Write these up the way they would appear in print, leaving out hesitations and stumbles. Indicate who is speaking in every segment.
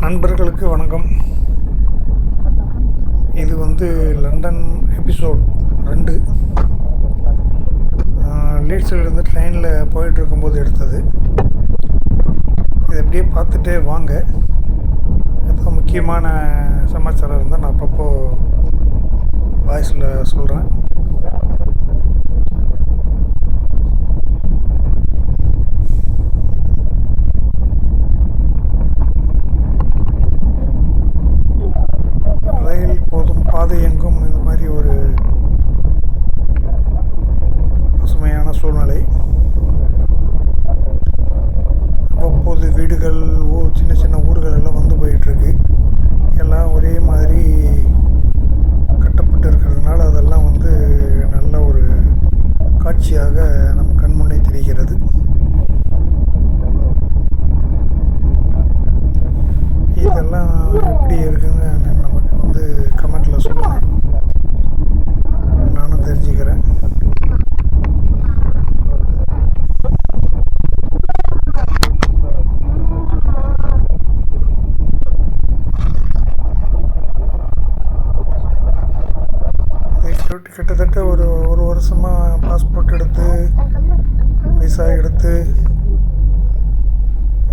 Speaker 1: நண்பர்களுக்கு வணக்கம். இது லண்டன் எபிசோட் 2. லீட்ஸிலிருந்து ட்ரெயினில் போயிட்டுருக்கும்போது எடுத்தது. இதை அப்படியே பார்த்துட்டே வாங்க. ஏதோ முக்கியமான சமாச்சாரம் இருந்தால் நான் அப்பப்போ வாய்ஸில் சொல்கிறேன். ரயில் போதும் பாதை எங்கும் இந்த மாதிரி ஒரு பசுமையான சூழ்நிலை. அவ்வப்போது வீடுகள் சின்ன சின்ன ஊர்கள் எல்லாம் வந்து போயிட்டுருக்கு. எல்லாம் ஒரே மாதிரி கட்டப்பட்டு இருக்கிறதுனால அதெல்லாம் நல்ல ஒரு காட்சியாக நம் கண்முன்னே தெரிகிறது. இதெல்லாம் எப்படி இருக்குன்னு நமக்கு கமெண்டில் சொல்லுங்கள், நானும் தெரிஞ்சுக்கிறேன். கிட்டத்தட்ட ஒரு வருஷமாக பாஸ்போர்ட் எடுத்து விசா எடுத்து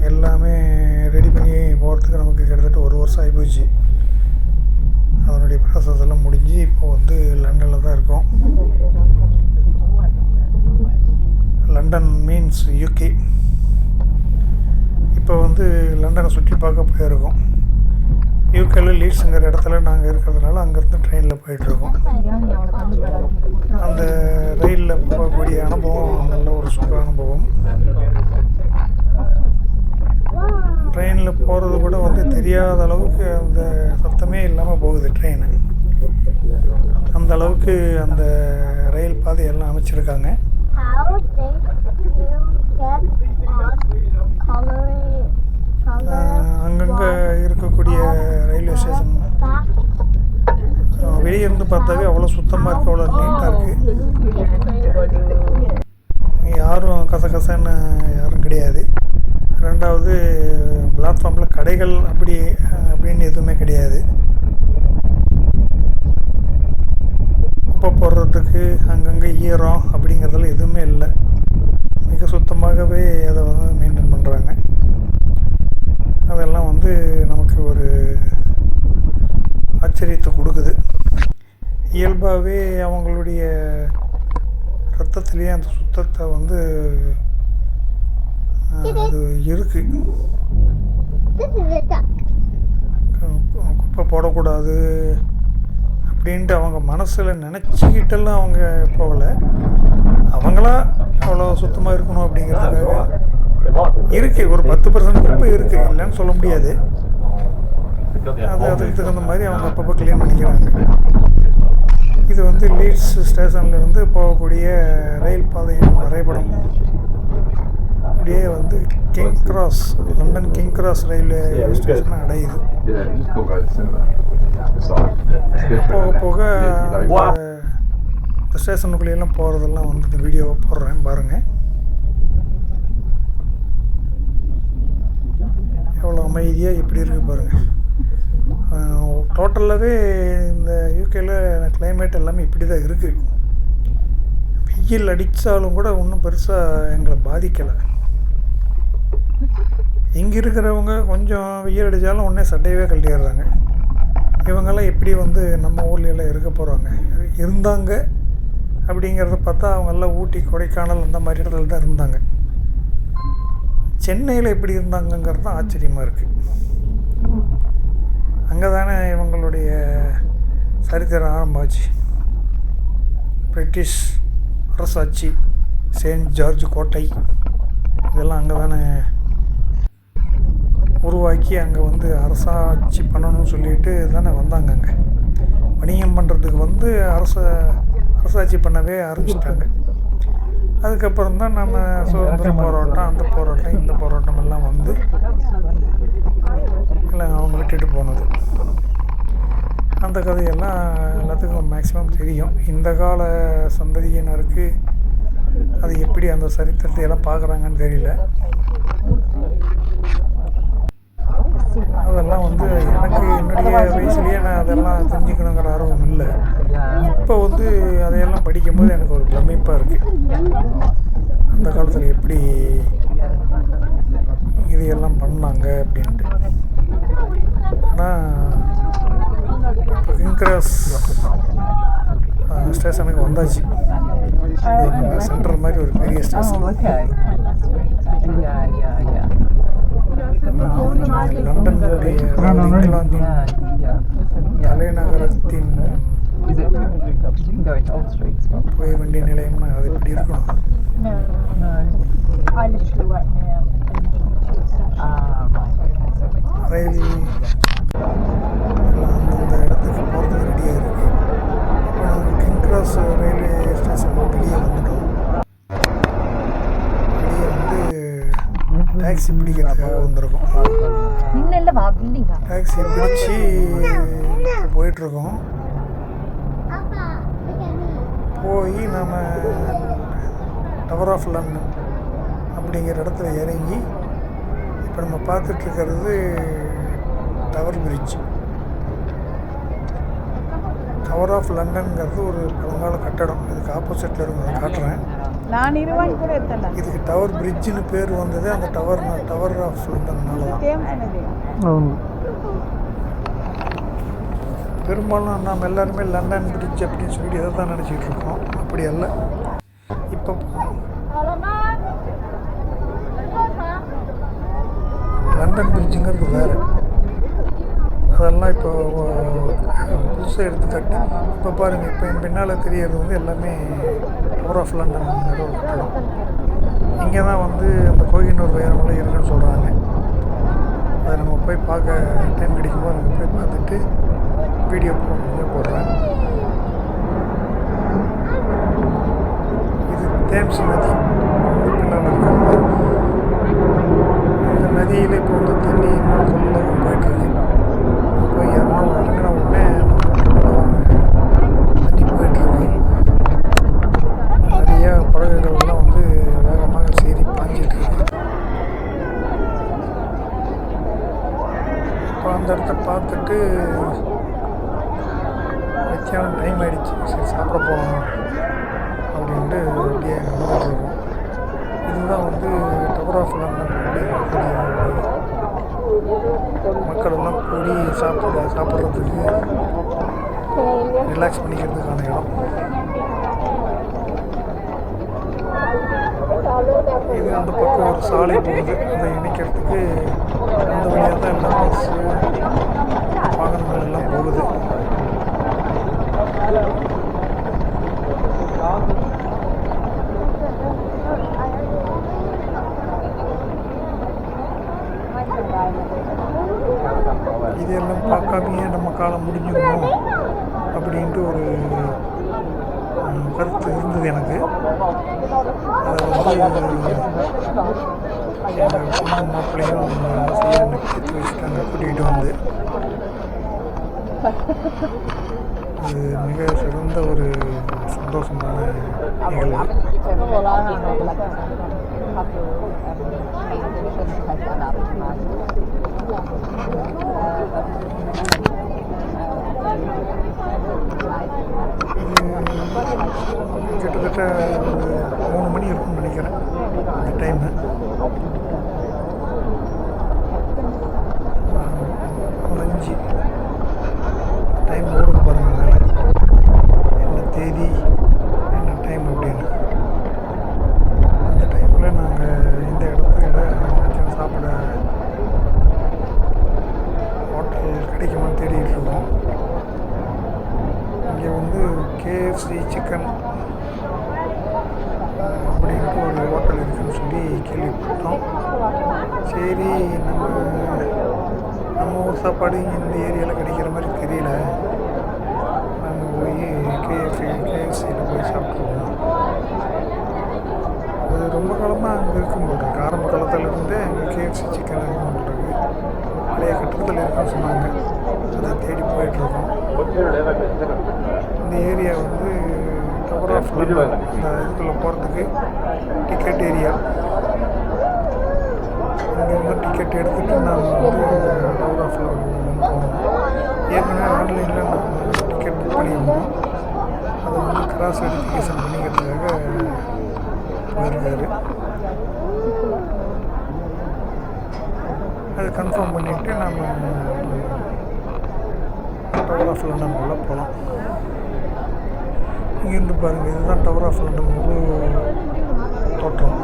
Speaker 1: எல்லாமே ரெடி பண்ணி போகிறதுக்கு நமக்கு கிட்டத்தட்ட ஒரு வருஷம் ஆகிப்போச்சு. அதனுடைய ப்ராசஸ் எல்லாம் முடிஞ்சு இப்போது லண்டனில் தான் இருக்கோம். London means UK. இப்போ லண்டனை சுற்றி பார்க்க போயிருக்கோம். யூகேல லீட்ஸுங்கிற இடத்துல நாங்கள் இருக்கிறதுனால அங்கேருந்து ட்ரெயினில் போயிட்டுருக்கோம். அந்த ரயிலில் போகக்கூடிய அனுபவம் நல்ல ஒரு சுக அனுபவம். ட்ரெயினில் போகிறது கூட தெரியாத அளவுக்கு அந்த சத்தமே இல்லாமல் போகுது ட்ரெயின். அந்த அளவுக்கு அந்த ரயில் பாதையெல்லாம் அமைச்சிருக்காங்க. அங்கங்கே இருக்கக்கூடிய ரயில்வே ஸ்டேஷன் வெளியே இருந்து பார்த்தாவே அவ்வளோ சுத்தமாக இருக்குது, அவ்வளோ நீட்டாக இருக்குது. யாரும் கசகசன்னு யாரும் கிடையாது. ரெண்டாவது, பிளாட்ஃபார்மில் கடைகள் அப்படின்னு எதுவுமே கிடையாது. குப்பை போடுறதுக்கு அங்கங்கே ஈரம் அப்படிங்கிறதெல்லாம் எதுவுமே இல்லை. மிக சுத்தமாகவே அதை மெயின்டைன் பண்ணுறாங்க. அதெல்லாம் நமக்கு ஒரு ஆச்சரியத்தை கொடுக்குது. இயல்பாகவே அவங்களுடைய ரத்தத்துலேயே அந்த சுத்தத்தை அது இருக்குது. குப்பை போடக்கூடாது அப்படின்ட்டு அவங்க மனசில் நினச்சிக்கிட்டெல்லாம் அவங்க போகலை. அவங்களா அவ்வளோ சுத்தமாக இருக்கணும் அப்படிங்கிறதுக்காக இருக்குது. ஒரு 10% குப்பை இருக்குது, இல்லைன்னு சொல்ல முடியாது. அதுக்கு தகுந்த மாதிரி அவங்க அப்பப்போ க்ளீன் பண்ணிக்கிறாங்க. இது லீட்ஸ் ஸ்டேஷன்லேருந்து போகக்கூடிய ரயில் பாதையின் வரைபடம். அப்படியே king cross, London king cross railway ஸ்டேஷனை அடையுது. போக போக இந்த ஸ்டேஷனுக்குள்ளேயெல்லாம் போகிறதெல்லாம் இந்த வீடியோவை போடுறேன், பாருங்கள். எவ்வளோ அமைதியாக இப்படி இருக்குது பாருங்கள். டோட்டலாகவே இந்த யூகேல கிளைமேட் எல்லாமே இப்படி தான் இருக்குது. வெயில் அடித்தாலும் கூட ஒன்றும் பெருசாக எங்களை பாதிக்கலை. இங்கே இருக்கிறவங்க கொஞ்சம் வெயில் அடித்தாலும் உடனே சட்டையவே கழட்டிடுறாங்க. இவங்கெல்லாம் எப்படி நம்ம ஊர்லையெல்லாம் இருக்க போகிறாங்க, இருந்தாங்க அப்படிங்கிறத பார்த்தா அவங்கெல்லாம் ஊட்டி, கொடைக்கானல் அந்த மாதிரி இடத்துல தான் இருந்தாங்க. சென்னையில் எப்படி இருந்தாங்கங்கிறது தான் ஆச்சரியமாக இருக்குது. அங்கே தானே இவங்களுடைய சரித்திரம் ஆரம்பாச்சு. பிரிட்டிஷ் அரசாட்சி, செயின்ட் ஜார்ஜ் கோட்டை இதெல்லாம் அங்கே தானே உருவாக்கி அங்கே அரசாட்சி பண்ணணும்னு சொல்லிட்டு தானே வந்தாங்க. அங்கே வணிகம் பண்ணுறதுக்கு அரசாட்சி பண்ணவே ஆரம்பிச்சிட்டாங்க. அதுக்கப்புறம் தான் நம்ம சுதந்திர போராட்டம், அந்த போராட்டம், இந்த போராட்டம் எல்லாம் எல்லாம் அவங்க விட்டுட்டு போனது. அந்த கதையெல்லாம் எல்லாத்துக்கும் மேக்ஸிமம் தெரியும். இந்த கால சந்ததியினருக்கு அது எப்படி அந்த சரித்திரத்தை எல்லாம் பார்க்குறாங்கன்னு தெரியல. அதெல்லாம் வயசுலேயே நான் அதெல்லாம் தெரிஞ்சுக்கணுங்கிற ஆர்வம் இல்லை. இப்போ வந்து அதையெல்லாம் படிக்கும்போது எனக்கு ஒரு பிரமிப்பாக இருக்குது. அந்த காலத்தில் எப்படி இதையெல்லாம் பண்ணாங்க அப்படின்ட்டு. ஆனால் இப்போ கிங் கிராஸ் ஸ்டேஷனுக்கு வந்தாச்சு. சென்ட்ரல் மாதிரி ஒரு பெரிய ஸ்டேஷன். லண்டனுடைய இங்கிலாந்தின் தலைநகரத்தின் புகை வண்டி நிலையம்னா அது இப்படி இருக்கணும். ரயில் எல்லாம் அந்தந்த இடத்துக்கு போகிறதுக்கு ரெடியாக இருக்குது. இப்போ நாங்கள் கிங் கிராஸ் ரயில்வே ஸ்டேஷன் வெளியே வந்துட்டோம். வெளியே வந்து டாக்ஸி பிடிக்கிறதுக்காக வந்திருக்கோம். டாக்ஸி பிடிச்சி போயிட்டுருக்கோம். போய் நம்ம டவர் ஆஃப் லண்டன் அப்படிங்கிற இடத்துல இறங்கி இப்போ நம்ம பார்த்துட்ருக்கிறது டவர் பிரிட்ஜ். டவர் ஆஃப் லண்டன்ங்கிறது ஒரு பழங்கால கட்டடம். இதுக்கு ஆப்போசிட்டில் இருக்கிறத காட்டுறேன். இதுக்கு டவர் பிரிட்ஜுன்னு பேர் வந்தது அந்த டவர் ஆஃப் லண்டன்னால தான். பெரும்பாலும் நாம் எல்லாருமே லண்டன் பிரிட்ஜ் அப்படின்னு சொல்லிட்டு எதை தான் நினச்சிக்கிட்டு இருக்கோம். அப்படி அல்ல. இப்போ லண்டன் பிரிட்ஜுங்கிறது வேறு. அதெல்லாம் இப்போ புதுசாக எடுத்துக்காட்டு. இப்போ பாருங்கள், இப்போ என் பின்னால் தெரியறது வந்து எல்லாமே டவர் ஆஃப் லண்டன்ங்கிற ஒரு கட்டடம். இங்கே தான் வந்து அந்த கோகினூர் வைரமலை இருக்குன்னு சொல்கிறாங்க. அதை நம்ம போய் பார்க்க டைம் கிடைக்கும்போது நம்ம போய் பார்த்துட்டு வீடியோ போடுறேன். இது தேம்ஸ் நதி பின்னால் இருக்கிறது. இந்த நதியில் இப்போ வந்து தண்ணி கொள்ளவும் போயிட்டுருக்கு. போய் இறங்கின உடனே தண்ணி போயிட்டுருக்கு. நிறையா படகுகள்லாம் வந்து வேகமாக சீறி பாஞ்சிட்ருக்கு. இப்போ அந்த இடத்த பார்த்துட்டு மத்தியானம் டைம் ஆகிடுச்சு. சரி சாப்பிட போகலாம் அப்படின்ட்டு அப்படியே வந்துட்டுருக்கோம். இதுதான் வந்து டவர் ஆஃப் லண்டன் அப்படிங்கக்கூடிய மக்கள் எல்லாம் கூடி சாப்பிட்றதுக்கு ரிலாக்ஸ் பண்ணிக்கிறதுக்கான இடம். இது அந்த பக்கம் ஒரு சாலை போகுது. அதை இணைக்கிறதுக்கு அந்த வழியாக தான் எல்லா பஸ்ஸு வாகனங்கள் எல்லாம் போகுது. இதெல்லாம் பார்க்காமையே நம்ம காலம் முடிஞ்சிடணும் அப்படின்ட்டு ஒரு கருத்து இருந்தது எனக்கு. அதை வந்து எங்கள் பொண்ணு மாப்பிள்ளையும் ஆசையை நிறுத்தி வச்சுட்டாங்க கூட்டிகிட்டு வந்து. அது மிக சிறந்த ஒரு சந்தோஷமான நிகழ்வு. இது கிட்டத்தட்ட ஒரு 3 மணி இருக்கும்னு நினைக்கிறேன் அந்த டைமு. 5 டைம் ஓடுது பாருங்கள் மேலே. என்ன தேதி என்ன டைம் அப்படின்னு. அந்த டைமில் நாங்கள் இந்த இடத்துல சாப்பிட ஹோட்டல் கிடைக்குமான்னு தேடிட்டு இருக்கோம். இங்கே வந்து KFC சிக்கன் அப்படின்ட்டு ஒரு ஹோட்டல் இருக்குதுன்னு சொல்லி கேள்விப்பட்டோம். சரி, நம்ம ஊர் சாப்பாடு இந்த ஏரியாவில் கிடைக்கிற மாதிரி தெரியல. நாங்கள் போய் KFCயில் போய் சாப்பிட்ருவோம். அது ரொம்ப காலமாக அங்கே இருக்கும் போல் இருக்கு. ஆரம்ப காலத்திலேருந்தே அங்கே KFC சிக்கன் இருக்கும் போல் இருக்கு. பழைய கட்டடத்தில் இருக்குன்னு சொன்னாங்க. அதை தேடி போயிட்டுருக்கோம். இந்த ஏரியா வந்து டவர் ஆஃப் லண்டன் இந்த இதுக்குள்ளே போகிறதுக்கு டிக்கெட் ஏரியா. அங்கேருந்து டிக்கெட் எடுத்துகிட்டு நான் வந்து டவர் ஆஃப் லண்டன் போனோம். ஏற்கனவே ஆன்லைனில் நான் டிக்கெட் புக் பண்ணியிருந்தோம். அதை வந்து கிராஸ் வெரிஃபிகேஷன் பண்ணிக்கிறதுக்காக போயிருக்காரு. அதை கன்ஃபார்ம் பண்ணிவிட்டு நம்ம டவர் ஆஃப் லண்டன் உள்ள போகலாம். இங்கேருந்து பாருங்கள், இதுதான் டவர் ஆஃப் லண்டன் முழு தோற்றம்.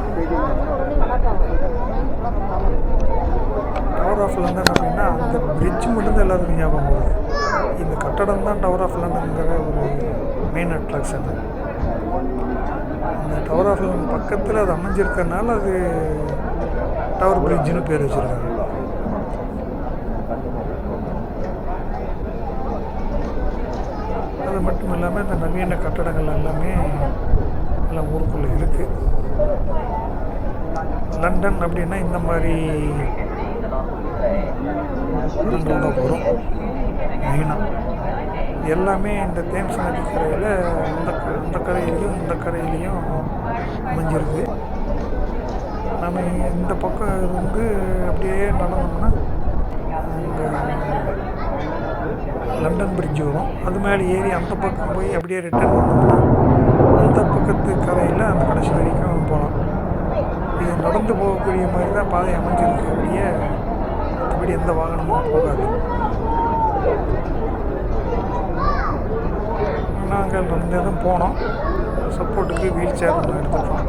Speaker 1: டவர் ஆஃப் லண்டன் அப்படின்னா அந்த பிரிட்ஜ் மட்டும்தான் எல்லாருக்கும் ஞாபகம் வருது. இந்த கட்டடம் தான் டவர் ஆஃப் லண்டனுங்கிற ஒரு மெயின் அட்ராக்ஷன். அந்த டவர் ஆஃப் லண்டன் பக்கத்தில் அது அமைஞ்சிருக்கனால அது டவர் பிரிட்ஜுன்னு பேர் வச்சுருக்காங்க. அது மட்டும் இல்லாமல் இந்த நவீன கட்டடங்கள் எல்லாமே எல்லாம் ஊருக்குள்ளே இருக்குது. லண்டன் அப்படின்னா இந்த மாதிரி இடங்கள் தான் வரும் மெயினாக. எல்லாமே இந்த தேம்ஸ் நதி கரையில் அந்த கரையிலையும் இந்த கரையிலையும் அமைஞ்சிருக்கு. நம்ம இந்த பக்கம் இருந்து அப்படியே நடந்தோம்னா அங்கே லண்டன் பிரிட்ஜ் வரும். அது மேலே ஏறி அந்த பக்கம் போய் அப்படியே ரிட்டர்ன் வந்தோம்னா அந்த பக்கத்து கரையில் அந்த கடைசி வரைக்கும் போகலாம். இது நடந்து போகக்கூடிய மாதிரி தான் பாதை அமைஞ்சிருக்கு. அப்படியே மற்றபடி எந்த வாகனமும் போகாது. நாங்கள் நடந்தே தான் போனோம். சப்போர்ட்டுக்கு வீல் சேர் ஒன்று எடுத்துட்டோம்.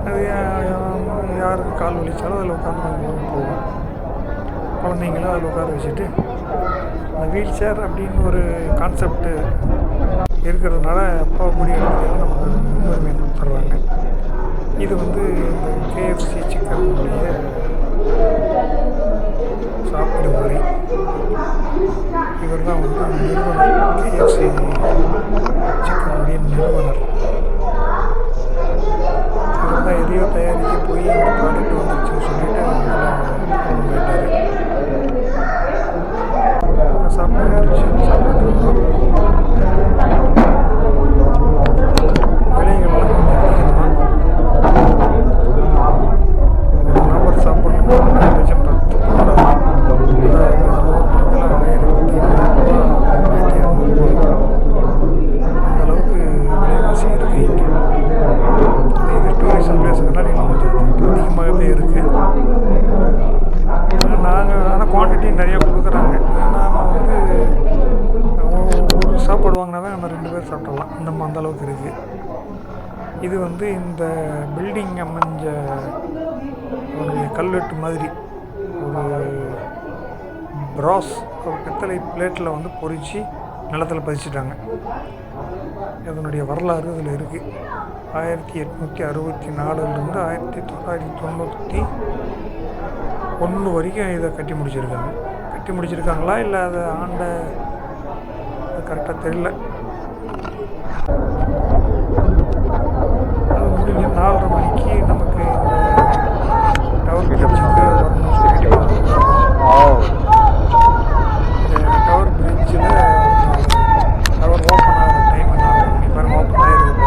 Speaker 1: அது யாருக்கு கால் வலிச்சாலும் அதில் உட்காந்து போவோம். குழந்தைங்களும் அதில் உட்கார வச்சுட்டு அந்த வீல் சேர் அப்படின்னு ஒரு கான்செப்டு இருக்கிறதுனால போகக்கூடிய இடத்துல நமக்கு முன்னுரிமை கொடுத்துட்றாங்க. இது வந்து இந்த KFC சிக்கனுடைய சாப்பிடு முறை. இவர் தான் வந்து நிறுவனர், KFC சிக்கனுடைய நிறுவனர். இவர் தான் எதையோ தயாரிக்க போய் இந்த ப்ராடக்ட் வந்துருச்சுன்னு சொல்லிட்டு போயிட்டார். சாப்பிட்டு விலைகள்லாம் கொஞ்சம் அதிகம் தான். ஒரு நபர் சாப்பிடணும் 10 பவுண்டாகும். அந்த அளவுக்கு விலைவாசி இருக்குது இங்கே. இது டூரிசம் பிளேஸுக்குன்னா இன்னும் கொஞ்சம் அதிகமாகவே இருக்குது. நாங்கள் ஆனால் குவான்டிட்டி நிறையா கொடுக்குறாங்க. நாம் வந்து ஒரு சாப்பாடு வாங்கினாவே நம்ம 2 பேர் சாப்பிடலாம். அந்த அளவுக்கு இருக்குது. இது வந்து இந்த பில்டிங் அமைஞ்ச ஒரு கல்வெட்டு மாதிரி ஒரு பிராஸ் ஒரு பித்தளை பிளேட்டில் வந்து பொறிச்சு நிலத்தில் பதிச்சிட்டாங்க. இதனுடைய வரலாறு இதில் இருக்குது. 1864லேருந்து 1991 வரைக்கும் இதை கட்டி முடிச்சிருக்காங்களா இல்லை அதை ஆண்ட கரெக்டாக தெரியல. அது முடிஞ்சு 4:30 மணிக்கு நமக்கு இந்த டவர் பிரிட்ஜுக்கு வரணும்னு சொல்லிட்டு இந்த டவர் பிரிட்ஜில் டவர் ஓப்பன் ஆகிற டைம் 4:30 மணி பாருங்க ஓப்பன் ஆகிருக்கு.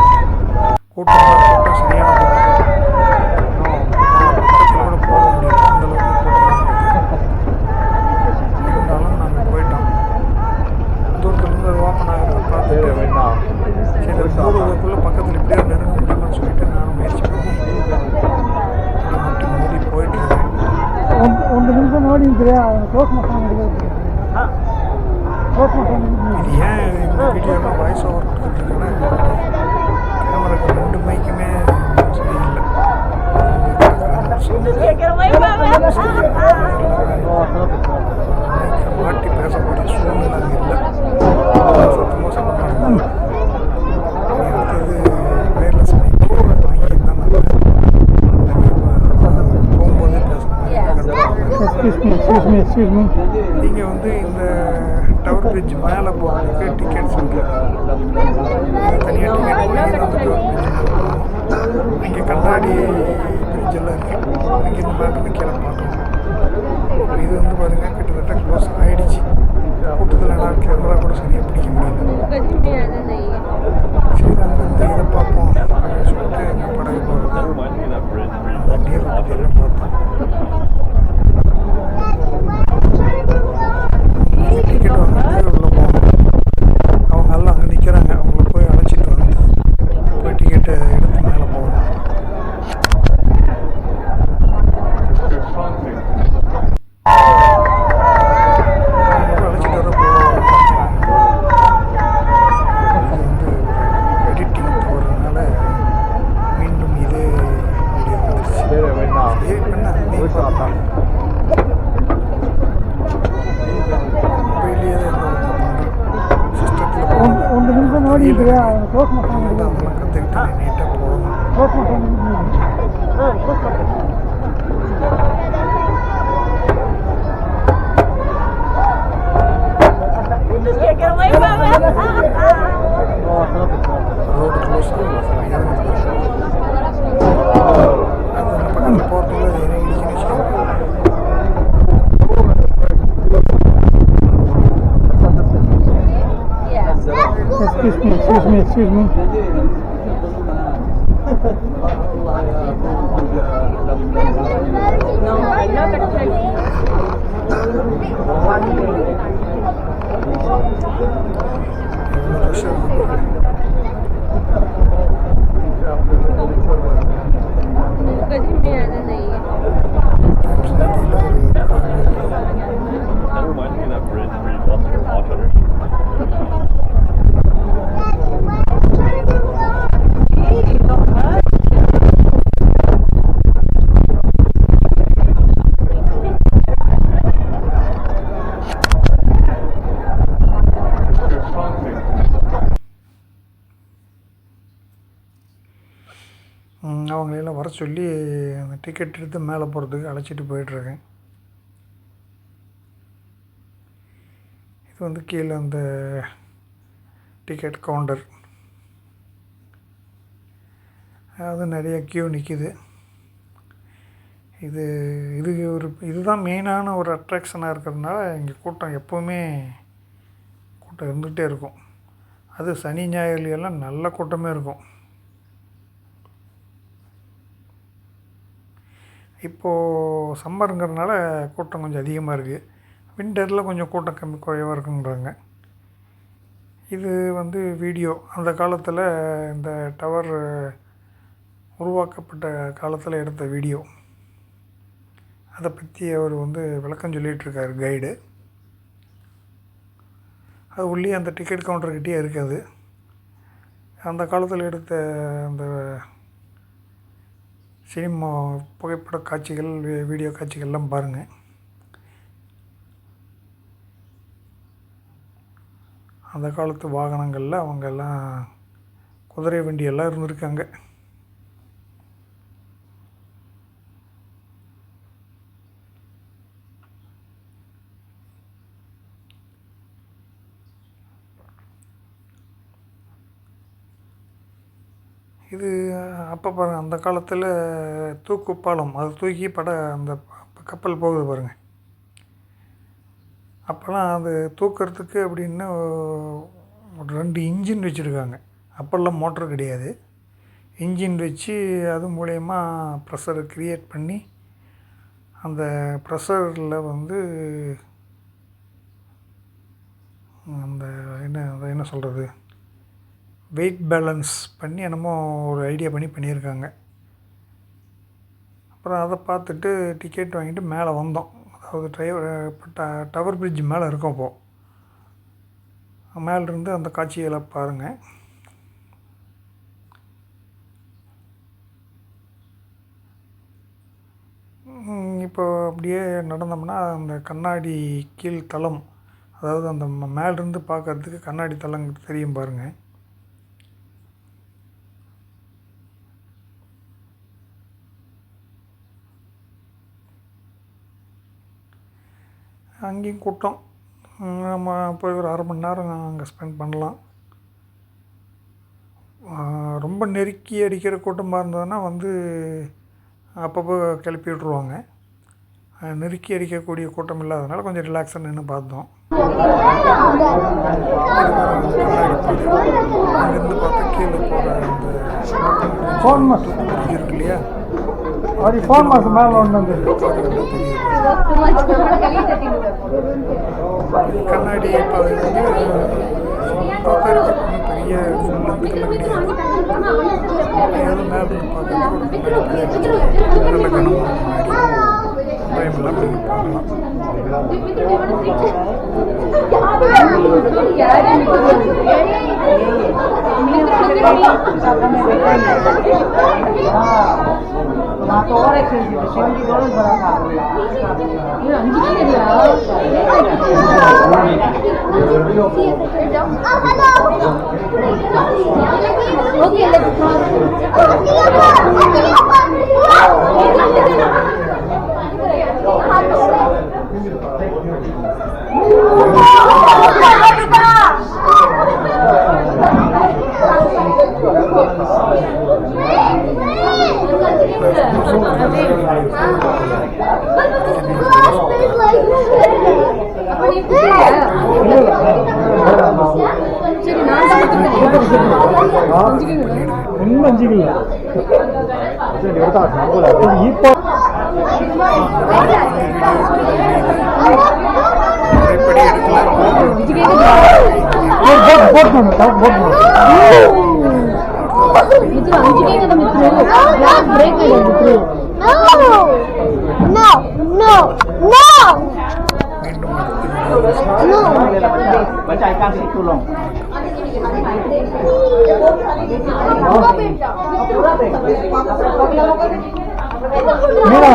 Speaker 1: கூட்டம் சரியான கூட்டம். பக்கத்தில் கூட போக முடியாது, அந்தளவுக்கு கூட்டம் இருக்குது. இருந்தாலும் நாங்கள் போயிட்டோம். தூரத்துலேருந்து அது ஓப்பன் ஆகிறத பார்த்துட்டு சரி போகிறதுக்குள்ளே பக்கத்தில் இப்படியே நெருங்க முடியுமான்னு சொல்லிட்டு நானும் முயற்சி பண்ணி அப்படி மட்டும் மோதி போயிட்டுருக்கேன். 1 நிமிஷம் ஓடிக்கிறேன். இது ஏன் இந்த வீடியோவில் வாய்ஸ் ஓவர் கொடுத்துட்ருக்கேன்னா கேமராக்கு 2 மைக்குமே சரியில்லை. மாட்டி பேசக்கூடிய சூழ்நிலை அங்கே இல்லை. சத்தமாக சொல்ல மாட்டேன். அடுத்தது வயர்லெஸ் மைக்கு வாங்கி தான் போகும்போதே பேசணும். நீங்கள் வந்து இந்த டவர் பிரிட்ஜ் மேலே போகிறதுக்கு டிக்கெட் சென்டர் தனியாக டிக்கெட் வாங்கி அந்த டவர் பிரிட்ஜ் மேலே போகணும். இங்கே கண்ணாடி பிரிட்ஜெல்லாம் இருக்குது. இங்கேருந்து மேலே கீழே பார்க்கணும். இது வந்து பாருங்கள் கிட்டத்தட்ட க்ளோஸ் ஆகிடுச்சு. கூட்டத்தில் நான் கேமரா கூட சரியாக பிடிக்க முடியல. சரி அங்கேருந்து இதை பார்ப்போம் அப்படின்னு சொல்லிட்டு எங்கள் படகு போகிறது அந்த நீர் வட்டத்தையெல்லாம் பார்த்தோம். பார்க்கலாம். மொபைல்லையே தான் எந்த ஒர்க்கு பண்ணுறேன். சிஸ்டத்தில் அதெல்லாம் கற்றுக்கிட்டு நீட்டாக போகணும். ரோடு க்ளோஸ் அது அந்த பக்கத்தில் போகிறதுக்குள்ள அது என்ன இடிச்சுன்னு வச்சுக்கோங்க.
Speaker 2: Excuse me. No,
Speaker 1: அவங்களெல்லாம் வர சொல்லி அந்த டிக்கெட் எடுத்து மேலே போகிறதுக்கு அழைச்சிட்டு போயிட்டுருக்கேன். இது வந்து கீழே அந்த டிக்கெட் கவுண்டர், அது நிறைய க்யூ நிற்கிது. இதுதான் மெயினான ஒரு அட்ராக்ஷனாக இருக்கிறதுனால இங்கே கூட்டம் எப்போவுமே கூட்டம் இருந்துகிட்டே இருக்கும். அது சனி ஞாயிறுலாம் நல்ல கூட்டமே இருக்கும். இப்போது சம்மருங்கிறதுனால கூட்டம் கொஞ்சம் அதிகமாக இருக்குது. விண்டரில் கொஞ்சம் கூட்டம் குறைவாக இருக்குங்கிறாங்க. இது வந்து வீடியோ அந்த காலத்தில் இந்த டவர் உருவாக்கப்பட்ட காலத்தில் எடுத்த வீடியோ. அதை பற்றி அவர் வந்து விளக்கம் சொல்லிகிட்ருக்கார் கைடு. அது உள்ளே அந்த டிக்கெட் கவுண்டர்கிட்டே இருக்குது. அந்த காலத்தில் எடுத்த அந்த சினிமா புகைப்பட காட்சிகள், வீடியோ காட்சிகள்லாம் பாருங்கள். அந்த காலத்து வாகனங்களில் அவங்கெல்லாம் குதிரை வண்டியெல்லாம் இருந்திருக்காங்க. இது அப்போ பாருங்கள், அந்த காலத்தில் தூக்கு பாலம், அதை தூக்கி அந்த கப்பல் போகுது பாருங்கள். அப்போல்லாம் அது தூக்கிறதுக்கு அப்படின்னு ஒரு 2 இன்ஜின் வச்சுருக்காங்க. அப்போல்லாம் மோட்டர் கிடையாது. இன்ஜின் வச்சு அது மூலயமா ப்ரெஷரை க்ரியேட் பண்ணி அந்த ப்ரெஷரில் வந்து அந்த என்ன சொல்கிறது, வெயிட் பேலன்ஸ் பண்ணி என்னமோ ஒரு ஐடியா பண்ணியிருக்காங்க. அப்புறம் அதை பார்த்துட்டு டிக்கெட் வாங்கிட்டு மேலே வந்தோம். அதாவது டவர் பிரிட்ஜ் மேலே இருக்கோம். இப்போது மேலேருந்து அந்த காட்சிகளை பாருங்கள். இப்போ அப்படியே நடந்தோம்னா அந்த கண்ணாடி கீழ் தளம், அதாவது அந்த மேலேருந்து பார்க்குறதுக்கு கண்ணாடி தளம் தெரியும் பாருங்கள். அங்கேயும் கூட்டம். நம்ம போய் ஒரு 1/2 மணி நேரம் அங்கே ஸ்பெண்ட் பண்ணலாம். ரொம்ப நெருக்கி அடிக்கிற கூட்டமாக இருந்ததுன்னா வந்து அப்பப்போ கிளப்பி விட்ருவாங்க. நெருக்கி அடிக்கக்கூடிய கூட்டம் இல்லாததுனால கொஞ்சம் ரிலாக்ஸாக நின்று பார்த்தோம். அங்கேருந்து பார்த்தா கீழே போகிற அந்த இருக்கு இல்லையா, கண்ணாடி பெரிய ஏதோ மேலே நல்ல கனமாக பயமெல்லாம் பார்க்கலாம்.
Speaker 2: Baca ikan situ long. Mira.